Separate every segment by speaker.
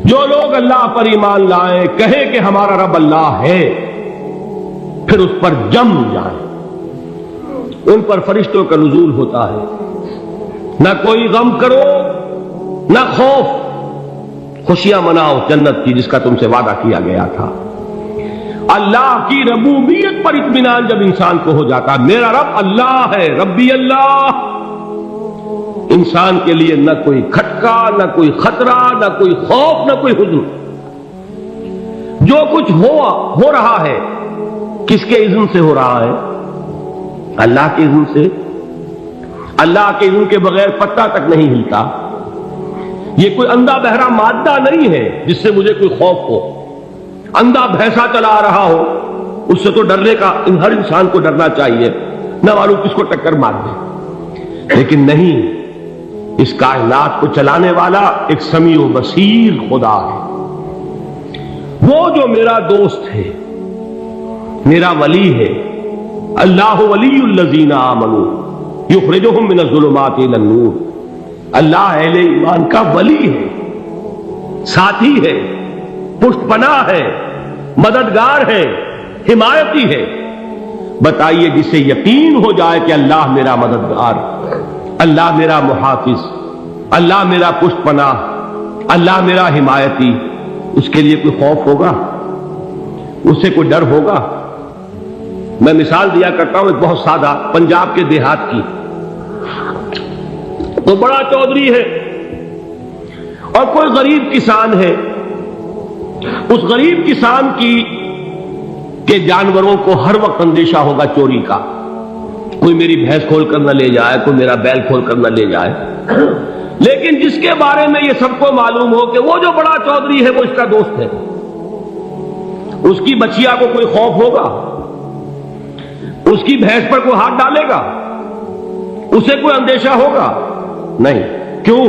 Speaker 1: جو لوگ اللہ پر ایمان لائیں، کہیں کہ ہمارا رب اللہ ہے، پھر اس پر جم جائیں، ان پر فرشتوں کا نزول ہوتا ہے، نہ کوئی غم کرو نہ خوف، خوشیاں مناؤ جنت کی جس کا تم سے وعدہ کیا گیا تھا۔ اللہ کی ربوبیت پر اطمینان جب انسان کو ہو جاتا، میرا رب اللہ ہے، ربی اللہ، انسان کے لیے نہ کوئی کھٹکا، نہ کوئی خطرہ، نہ کوئی خوف، نہ کوئی حزن۔ جو کچھ ہو رہا ہے کس کے اذن سے ہو رہا ہے؟ اللہ کے اذن سے۔ اللہ کے اذن کے بغیر پتہ تک نہیں ہلتا۔ یہ کوئی اندھا بہرا مادہ نہیں ہے جس سے مجھے کوئی خوف ہو۔ اندھا بھینسا چلا آ رہا ہو، اس سے تو ڈرنے کا ہر انسان کو ڈرنا چاہیے، نہ معلوم کس کو ٹکر مار دے۔ لیکن نہیں، اس کائنات کو چلانے والا ایک سمیع و بصیر خدا ہے، وہ جو میرا دوست ہے، میرا ولی ہے۔ اللہ ولی الذین آمنوا یخرجہم من الظلمات الی النور۔ اللہ اہل ایمان کا ولی ہے، ساتھی ہے، پشت پناہ ہے، مددگار ہے، حمایتی ہے۔ بتائیے جسے یقین ہو جائے کہ اللہ میرا مددگار، اللہ میرا محافظ، اللہ میرا پشت پناہ، اللہ میرا حمایتی، اس کے لیے کوئی خوف ہوگا؟ اس سے کوئی ڈر ہوگا؟ میں مثال دیا کرتا ہوں ایک بہت سادہ، پنجاب کے دیہات کی۔ تو بڑا چودھری ہے اور کوئی غریب کسان ہے۔ اس غریب کسان کے جانوروں کو ہر وقت اندیشہ ہوگا چوری کا، کوئی میری بھینس کھول کر نہ لے جائے، کوئی میرا بیل کھول کر نہ لے جائے۔ لیکن جس کے بارے میں یہ سب کو معلوم ہو کہ وہ جو بڑا چودھری ہے وہ اس کا دوست ہے، اس کی بچیا کو کوئی خوف ہوگا؟ اس کی بھینس پر کوئی ہاتھ ڈالے گا؟ اسے کوئی اندیشہ ہوگا؟ نہیں۔ کیوں؟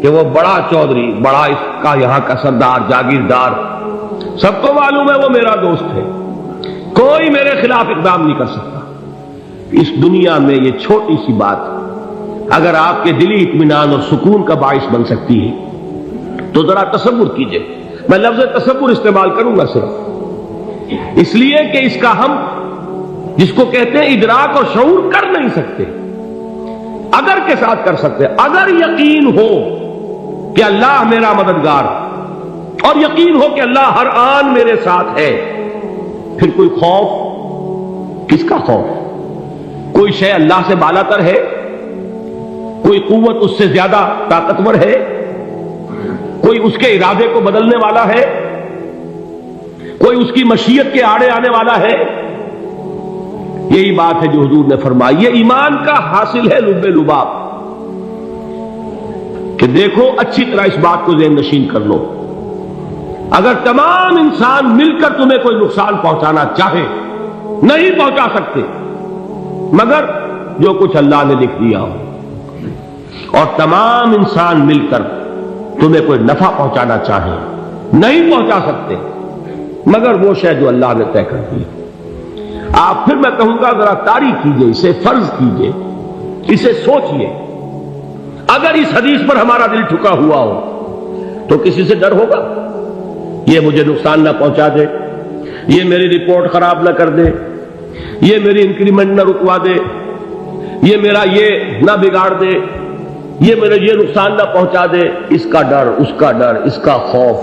Speaker 1: کہ وہ بڑا چودھری، بڑا اس کا یہاں کا سردار، جاگیردار، سب کو معلوم ہے وہ میرا دوست ہے، کوئی میرے خلاف اقدام نہیں کر سکتا۔ اس دنیا میں یہ چھوٹی سی بات اگر آپ کے دلی اطمینان اور سکون کا باعث بن سکتی ہے تو ذرا تصور کیجئے۔ میں لفظ تصور استعمال کروں گا صرف اس لیے کہ اس کا ہم جس کو کہتے ہیں ادراک اور شعور کر نہیں سکتے، اگر کے ساتھ کر سکتے۔ اگر یقین ہو کہ اللہ میرا مددگار اور یقین ہو کہ اللہ ہر آن میرے ساتھ ہے، پھر کوئی خوف؟ کس کا خوف؟ کوئی شے اللہ سے بالاتر ہے؟ کوئی قوت اس سے زیادہ طاقتور ہے؟ کوئی اس کے ارادے کو بدلنے والا ہے؟ کوئی اس کی مشیت کے آڑے آنے والا ہے؟ یہی بات ہے جو حضور نے فرمائی، یہ ایمان کا حاصل ہے لب لباب، کہ دیکھو اچھی طرح اس بات کو ذہن نشین کر لو، اگر تمام انسان مل کر تمہیں کوئی نقصان پہنچانا چاہے نہیں پہنچا سکتے، مگر جو کچھ اللہ نے لکھ دیا ہو، اور تمام انسان مل کر تمہیں کوئی نفع پہنچانا چاہے نہیں پہنچا سکتے، مگر وہ شے جو اللہ نے طے کر دی۔ آپ پھر میں کہوں گا ذرا طاری کیجئے، اسے فرض کیجئے، اسے سوچئے۔ اگر اس حدیث پر ہمارا دل ٹھکا ہوا ہو تو کسی سے ڈر ہوگا؟ یہ مجھے نقصان نہ پہنچا دے، یہ میری رپورٹ خراب نہ کر دے، یہ میری انکریمنٹ نہ رکوا دے، یہ میرا یہ نہ بگاڑ دے، یہ میرے یہ نقصان نہ پہنچا دے۔ اس کا ڈر، اس کا ڈر، اس کا خوف،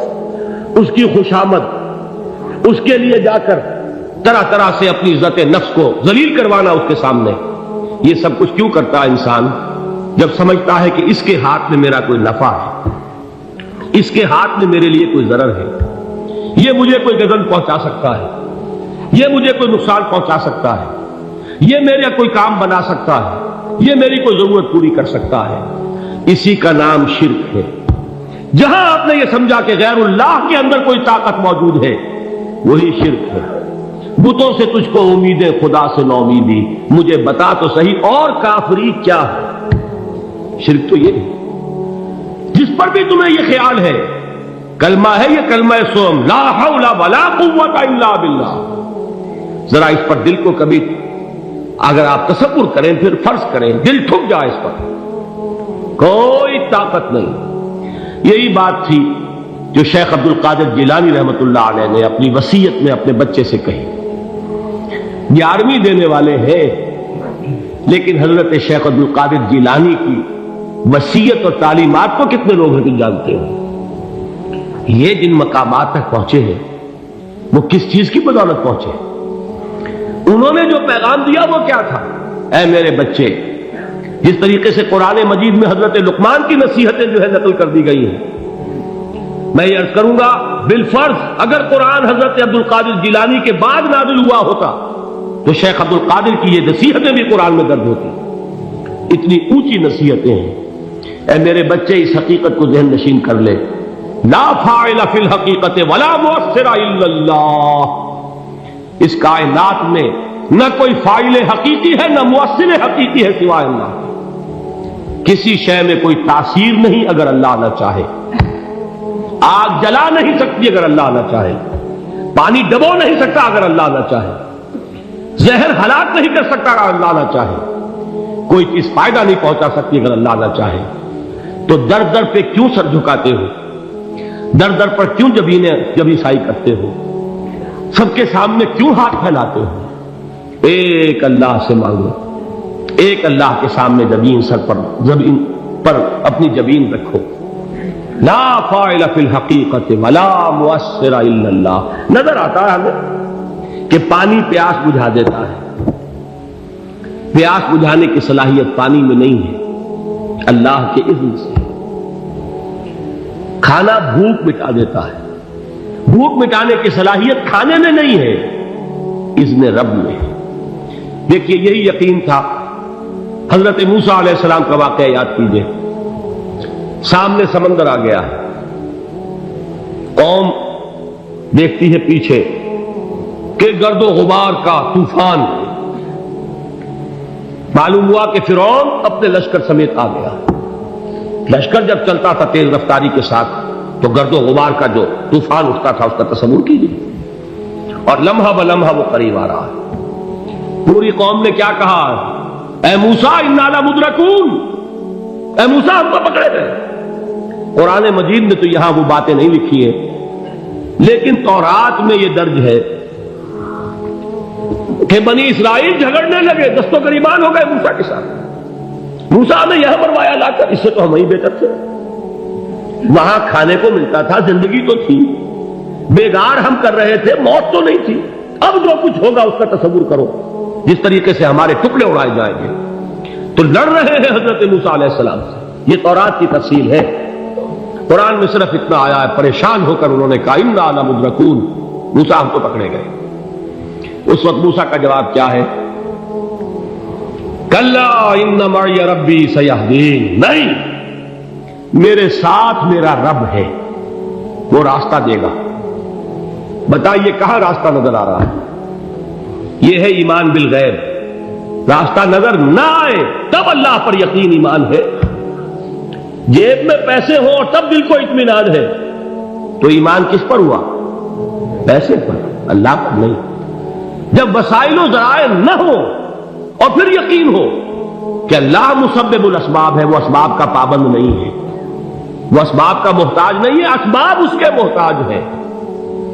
Speaker 1: اس کی خوشامد، اس کے لیے جا کر طرح طرح سے اپنی عزت نفس کو ذلیل کروانا اس کے سامنے، یہ سب کچھ کیوں کرتا ہے انسان؟ جب سمجھتا ہے کہ اس کے ہاتھ میں میرا کوئی نفع ہے، اس کے ہاتھ میں میرے لیے کوئی ضرر ہے، یہ مجھے کوئی غضب پہنچا سکتا ہے، یہ مجھے کوئی نقصان پہنچا سکتا ہے، یہ میرا کوئی کام بنا سکتا ہے، یہ میری کوئی ضرورت پوری کر سکتا ہے، اسی کا نام شرک ہے۔ جہاں آپ نے یہ سمجھا کہ غیر اللہ کے اندر کوئی طاقت موجود ہے، وہی شرک ہے۔ بتوں سے تجھ کو امیدیں، خدا سے نو امیدی، مجھے بتا تو صحیح اور کافری کیا ہے؟ شرک تو یہ ہے۔ جس پر بھی تمہیں یہ خیال ہے، کلمہ ہے یہ کلمہ سوم، لا حول ولا قوت الا باللہ، ذرا اس پر دل کو کبھی اگر آپ تصور کریں، پھر فرض کریں، دل ٹھک جائے، اس پر کوئی طاقت نہیں۔ یہی بات تھی جو شیخ عبد القادر جیلانی رحمۃ اللہ علیہ نے اپنی وصیت میں اپنے بچے سے کہی. 11ویں دینے والے ہیں، لیکن حضرت شیخ عبد القادر جیلانی کی وصیت اور تعلیمات کو کتنے لوگ ہیں جانتے ہو؟ یہ جن مقامات تک پہنچے ہیں وہ کس چیز کی بدولت پہنچے؟ انہوں نے جو پیغام دیا وہ کیا تھا؟ اے میرے بچے، جس طریقے سے قرآن مجید میں حضرت لقمان کی نصیحتیں جو ہے نقل کر دی گئی ہیں، میں یہ عرض کروں گا بالفرض اگر قرآن حضرت عبد القادر جیلانی کے بعد نازل ہوا ہوتا تو شیخ عبد القادر کی یہ نصیحتیں بھی قرآن میں درج ہوتی. اتنی اونچی نصیحتیں ہیں. اے میرے بچے، اس حقیقت کو ذہن نشین کر لے، لا فاعل فی الحقیقت ولا مؤثر الا اللہ. اس کائنات میں نہ کوئی فاعل حقیقی ہے نہ مؤثر حقیقی ہے سوائے اللہ. کسی شے میں کوئی تاثیر نہیں اگر اللہ نہ چاہے. آگ جلا نہیں سکتی اگر اللہ نہ چاہے. پانی ڈبو نہیں سکتا اگر اللہ نہ چاہے. زہر ہلاک نہیں کر سکتا اگر اللہ نہ چاہے. کوئی چیز فائدہ نہیں پہنچا سکتی اگر اللہ نہ چاہے. تو در در پہ کیوں سر جھکاتے ہو؟ در در پر کیوں جبیں سائی کرتے ہو؟ سب کے سامنے کیوں ہاتھ پھیلاتے ہو؟ ایک اللہ سے مانگو. ایک اللہ کے سامنے زمین پر اپنی جبین رکھو. لا فاعل فی الحقیقت ولا مؤثر الا اللہ. نظر آتا ہے ہمیں کہ پانی پیاس بجھا دیتا ہے. پیاس بجھانے کی صلاحیت پانی میں نہیں ہے، اللہ کے اذن سے. کھانا بھوک مٹا دیتا ہے. بھوک مٹانے کی صلاحیت کھانے میں نہیں ہے، اذن رب میں. دیکھیے یہی یقین تھا. حضرت موسیٰ علیہ السلام کا واقعہ یاد کیجئے. سامنے سمندر آ گیا ہے. قوم دیکھتی ہے پیچھے کہ گرد و غبار کا طوفان. معلوم ہوا کہ فرعون اپنے لشکر سمیت آ گیا. لشکر جب چلتا تھا تیز رفتاری کے ساتھ تو گرد و غبار کا جو طوفان اٹھتا تھا اس کا تصور کیجیے. اور لمحہ بلمحہ وہ قریب آ رہا ہے. پوری قوم نے کیا کہا؟ اے موسیٰ انا لمدرکون. اے موسیٰ ہم کو پکڑے گئے. قرآن مجید میں تو یہاں وہ باتیں نہیں لکھی ہیں، لیکن تورات میں یہ درج ہے کہ بنی اسرائیل جھگڑنے لگے، دست و گریبان ہو گئے موسیٰ کے ساتھ. موسیٰ نے یہاں مروایا لا کر، اس سے تو ہم ہی بہتر تھے. وہاں کھانے کو ملتا تھا، زندگی تو تھی، بیگار ہم کر رہے تھے، موت تو نہیں تھی. اب جو کچھ ہوگا اس کا تصور کرو، جس طریقے سے ہمارے ٹکڑے اڑائے جائیں گے. تو لڑ رہے ہیں حضرت موسیٰ علیہ السلام سے. یہ تورات کی تفصیل ہے. قرآن میں صرف اتنا آیا ہے، پریشان ہو کر انہوں نے کہا انا لمدرکون. موسیٰ ہم کو پکڑے گئے. اس وقت موسیٰ کا جواب کیا ہے؟ کلا ان معی ربی سیہدین. نہیں، میرے ساتھ میرا رب ہے، وہ راستہ دے گا. بتائیے کہاں راستہ نظر آ رہا ہے؟ یہ ہے ایمان بالغیب. راستہ نظر نہ آئے تب اللہ پر یقین ایمان ہے. جیب میں پیسے ہوں اور تب دل کو اطمینان ہے تو ایمان کس پر ہوا؟ پیسے پر، اللہ پر نہیں. جب وسائل و ذرائع نہ ہو اور پھر یقین ہو کہ اللہ مسبب الاسباب ہے، وہ اسباب کا پابند نہیں ہے، وہ اسباب کا محتاج نہیں ہے، اسباب اس کے محتاج ہے.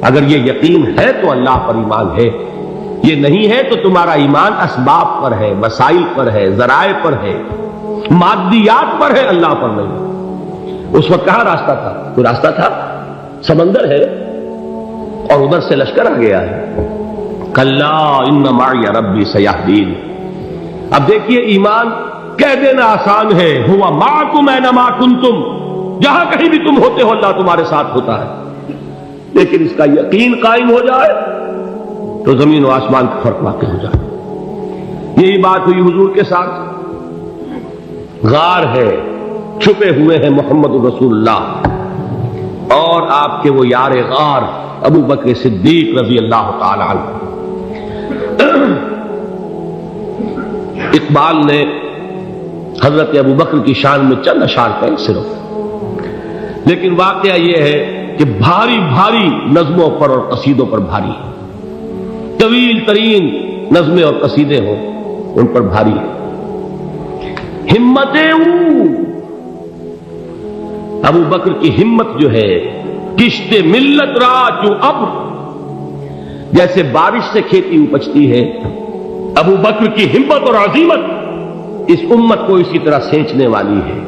Speaker 1: اگر یہ یقین ہے تو اللہ پر ایمان ہے. یہ نہیں ہے تو تمہارا ایمان اسباب پر ہے، وسائل پر ہے، ذرائع پر ہے، مادیات پر ہے، اللہ پر نہیں. اس وقت کہاں راستہ تھا؟ کوئی راستہ تھا؟ سمندر ہے اور ادھر سے لشکر آ گیا ہے. کلا ان معی ربی سیہدین. اب دیکھیے ایمان کہہ دینا آسان ہے، ہوا معکم اینما کنتم. جہاں کہیں بھی تم ہوتے ہو اللہ تمہارے ساتھ ہوتا ہے. لیکن اس کا یقین قائم ہو جائے تو زمین و آسمان کا فرق واقع ہو جائے. یہی بات ہوئی حضور کے ساتھ. غار ہے، چھپے ہوئے ہیں محمد رسول اللہ اور آپ کے وہ یار غار ابو بکر صدیق رضی اللہ تعالی عنہ. اقبال نے حضرت ابو بکر کی شان میں چند اشعار کہے صرف، لیکن واقعہ یہ ہے کہ بھاری بھاری نظموں پر اور قصیدوں پر بھاری ہے. طویل ترین نظمیں اور قصیدے ہوں ان پر بھاری ہے. ہمتیں ابو بکر کی ہمت جو ہے کشت ملت را چوں ابر، جیسے بارش سے کھیتی اپجتی ہے، ابو بکر کی ہمت اور عزیمت اس امت کو اسی طرح سینچنے والی ہے۔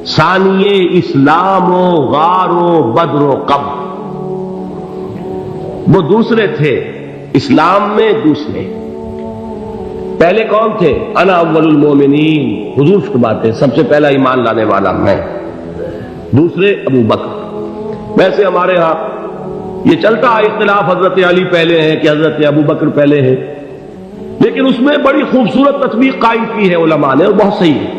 Speaker 1: ثانیے اسلام و غار و بدر و قبر، وہ دوسرے تھے اسلام میں، دوسرے پہلے کون تھے؟ انا اول المومنین، حضور فرماتے ہیں سب سے پہلا ایمان لانے والا میں، دوسرے ابو بکر۔ ویسے ہمارے ہاں یہ چلتا ہے اختلاف، حضرت علی پہلے ہیں کہ حضرت ابو بکر پہلے ہیں، لیکن اس میں بڑی خوبصورت تطبیق قائم کی ہے علماء نے، اور بہت صحیح ہے۔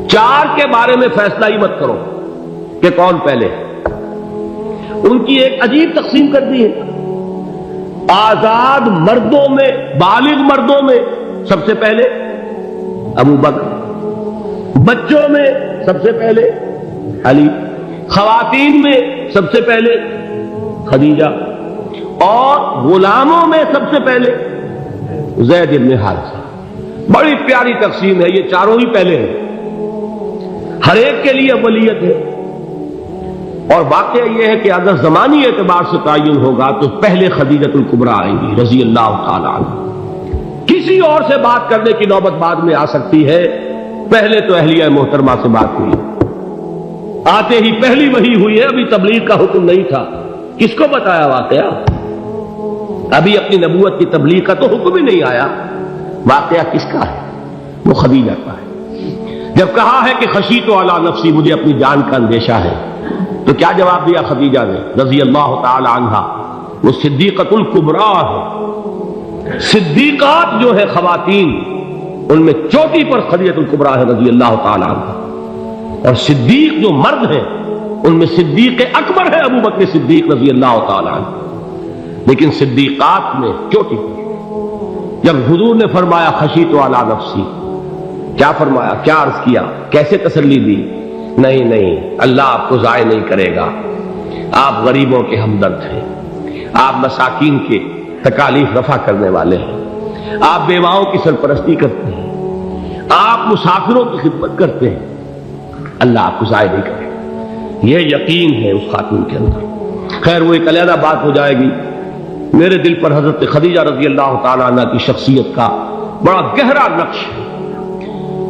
Speaker 1: چار کے بارے میں فیصلہ ہی مت کرو کہ کون پہلے، ان کی ایک عجیب تقسیم کر دی ہے۔ آزاد مردوں میں، بالغ مردوں میں سب سے پہلے ابو بکر، بچوں میں سب سے پہلے علی، خواتین میں سب سے پہلے خدیجہ، اور غلاموں میں سب سے پہلے زید بن حارثہ۔ بڑی پیاری تقسیم ہے، یہ چاروں ہی پہلے ہیں، ہر ایک کے لیے اولیت ہے۔ اور واقعہ یہ ہے کہ اگر زمانی اعتبار سے تعین ہوگا تو پہلے خدیجہ الکبریٰ آئیں گی رضی اللہ تعالی عنہ، کسی اور سے بات کرنے کی نوبت بعد میں آ سکتی ہے، پہلے تو اہلیہ محترمہ سے بات ہوئی، آتے ہی پہلی وحی ہوئی ہے، ابھی تبلیغ کا حکم نہیں تھا، کس کو بتایا واقعہ؟ ابھی اپنی نبوت کی تبلیغ کا تو حکم ہی نہیں آیا، واقعہ کس کا ہے؟ وہ خدیجہ کا ہے۔ جب کہا ہے کہ خشیت علی نفسی، مجھے اپنی جان کا اندیشہ ہے، تو کیا جواب دیا خدیجہ نے رضی اللہ تعالی عنہا؟ وہ صدیقۃ الکبریٰ ہے، صدیقات جو ہے خواتین ان میں چوٹی پر خدیجہ الکبریٰ ہے رضی اللہ تعالی عنہا، اور صدیق جو مرد ہیں ان میں صدیق اکبر ہے ابو بکر صدیق رضی اللہ تعالی عنہ، لیکن صدیقات میں چوٹی پر۔ جب حضور نے فرمایا خشیت علی نفسی، کیا فرمایا، کیا عرض کیا، کیسے تسلی دی؟ نہیں، اللہ آپ کو ضائع نہیں کرے گا، آپ غریبوں کے ہمدرد ہیں، آپ مساکین کے تکالیف رفع کرنے والے ہیں، آپ بیواؤں کی سرپرستی کرتے ہیں، آپ مسافروں کی خدمت کرتے ہیں، اللہ آپ کو ضائع نہیں کرے گا، یہ یقین ہے اس خاتون کے اندر۔ خیر وہ ایک علیحدہ بات ہو جائے گی۔ میرے دل پر حضرت خدیجہ رضی اللہ تعالی عنہ کی شخصیت کا بڑا گہرا نقش ہے،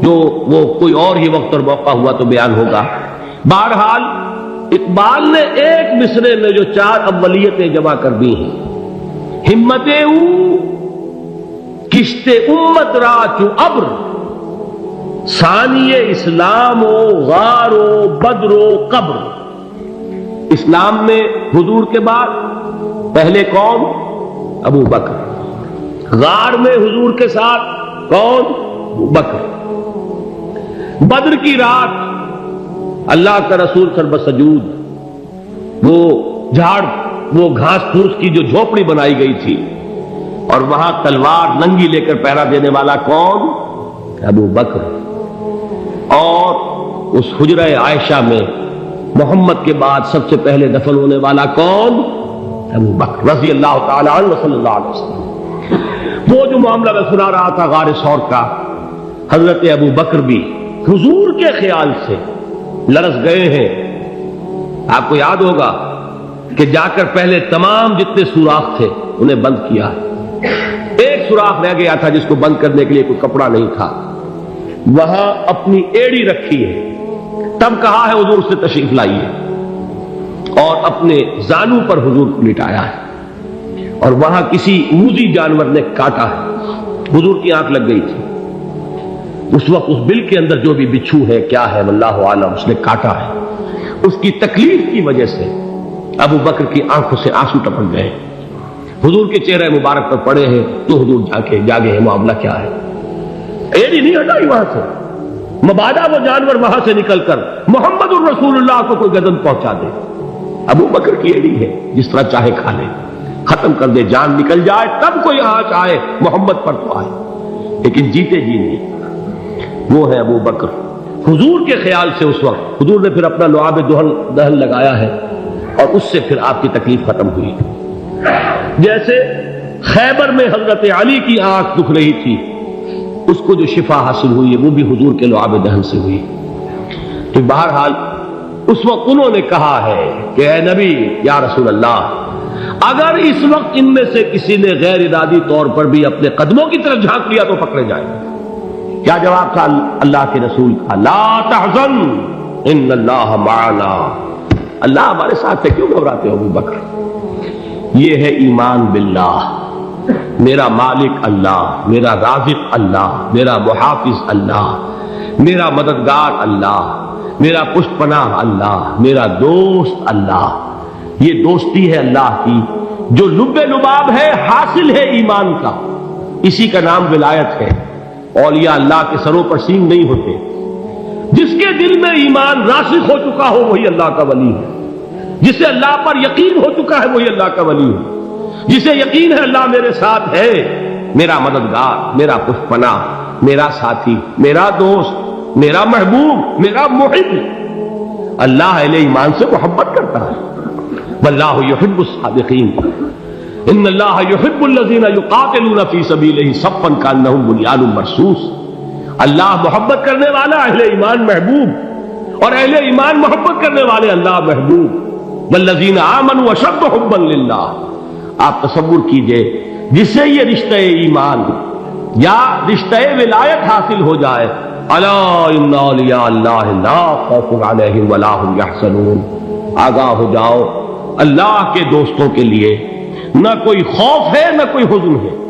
Speaker 1: جو وہ کوئی اور ہی وقت اور موقع ہوا تو بیان ہوگا۔ بہرحال اقبال نے ایک مصرے میں جو چار اولیتیں جمع کر دی ہیں، ہمت او کشت امت را چوں ابر، ثانی اسلام و غار و بدر و قبر۔ اسلام میں حضور کے بعد پہلے کون؟ ابو بکر۔ غار میں حضور کے ساتھ کون؟ ابو بکر۔ بدر کی رات اللہ کا رسول سر بسجود، وہ جھاڑ، وہ گھاس پھوس کی جو جھوپڑی بنائی گئی تھی، اور وہاں تلوار ننگی لے کر پہرا دینے والا کون؟ ابو بکر۔ اور اس حجرہ عائشہ میں محمد کے بعد سب سے پہلے دفن ہونے والا کون؟ ابو بکر رضی اللہ تعالی عنہ صلی اللہ علیہ وسلم۔ وہ جو معاملہ میں سنا رہا تھا غار ثور کا، حضرت ابو بکر بھی حضور کے خیال سے لرز گئے ہیں۔ آپ کو یاد ہوگا کہ جا کر پہلے تمام جتنے سوراخ تھے انہیں بند کیا، ایک سوراخ رہ گیا تھا جس کو بند کرنے کے لیے کوئی کپڑا نہیں تھا، وہاں اپنی ایڑی رکھی ہے، تب کہا ہے حضور سے تشریف لائیے، اور اپنے زانو پر حضور کو لٹایا ہے، اور وہاں کسی موذی جانور نے کاٹا ہے، حضور کی آنکھ لگ گئی تھی، اس وقت اس بل کے اندر جو بھی بچھو ہے کیا ہے واللہ عالم، اس نے کاٹا ہے، اس کی تکلیف کی وجہ سے ابو بکر کی آنکھوں سے آنسو ٹپک گئے، حضور کے چہرے مبارک پر پڑے ہیں، تو حضور جاگے ہیں، معاملہ کیا ہے؟ ایڑی نہیں ہٹائی وہاں سے، مبادا وہ جانور وہاں سے نکل کر محمد الرسول اللہ کو کوئی گزن پہنچا دے، ابو بکر کی ایڑی ہے، جس طرح چاہے کھا لے، ختم کر دے، جان نکل جائے تب کوئی آنچ آئے، محمد پر تو آئے، لیکن جیتے جی نہیں۔ وہ ہے ابو بکر حضور کے خیال سے۔ اس وقت حضور نے پھر اپنا لعاب دہن لگایا ہے، اور اس سے پھر آپ کی تکلیف ختم ہوئی۔ جیسے خیبر میں حضرت علی کی آنکھ دکھ رہی تھی، اس کو جو شفا حاصل ہوئی ہے وہ بھی حضور کے لعاب دہن سے ہوئی۔ تو بہرحال اس وقت انہوں نے کہا ہے کہ اے نبی یا رسول اللہ، اگر اس وقت ان میں سے کسی نے غیر ارادی طور پر بھی اپنے قدموں کی طرف جھانک لیا تو پکڑے جائیں گے۔ کیا جواب تھا اللہ کے رسول کا؟ لا تحزن ان اللہ معنا، اللہ ہمارے ساتھ ہے، کیوں گھبراتے ہو ابو بکر؟ یہ ہے ایمان باللہ، میرا مالک اللہ، میرا رازق اللہ، میرا محافظ اللہ، میرا مددگار اللہ، میرا پشت پناہ اللہ، میرا دوست اللہ۔ یہ دوستی ہے اللہ کی جو لب لباب ہے، حاصل ہے ایمان کا، اسی کا نام ولایت ہے۔ اولیاء اللہ کے سروں پر سینگ نہیں ہوتے، جس کے دل میں ایمان راسخ ہو چکا ہو وہی اللہ کا ولی ہے، جسے اللہ پر یقین ہو چکا ہے وہی اللہ کا ولی ہے، جسے یقین ہے اللہ میرے ساتھ ہے، میرا مددگار، میرا پشت پناہ، میرا ساتھی، میرا دوست، میرا محبوب، میرا محب۔ اللہ اہل ایمان سے محبت کرتا ہے۔ واللہ یحب الصادقین، ان اللہ یحب الذین یقاتلون فی سبیلہ صفا کانہم بنیان مرصوص۔ اللہ محبت کرنے والا، اہل ایمان محبوب، اور اہل ایمان محبت کرنے والے اللہ محبوب۔ والذین آمنوا اشد حبا للہ۔ آپ تصور کیجئے جسے یہ رشتہ ایمان یا رشتہ ولایت حاصل ہو جائے، الا ان اولیاء اللہ لا خوف علیہم ولا هم یحزنون، آگاہ ہو جاؤ، اللہ کے دوستوں کے لیے نہ کوئی خوف ہے نہ کوئی حزن ہے۔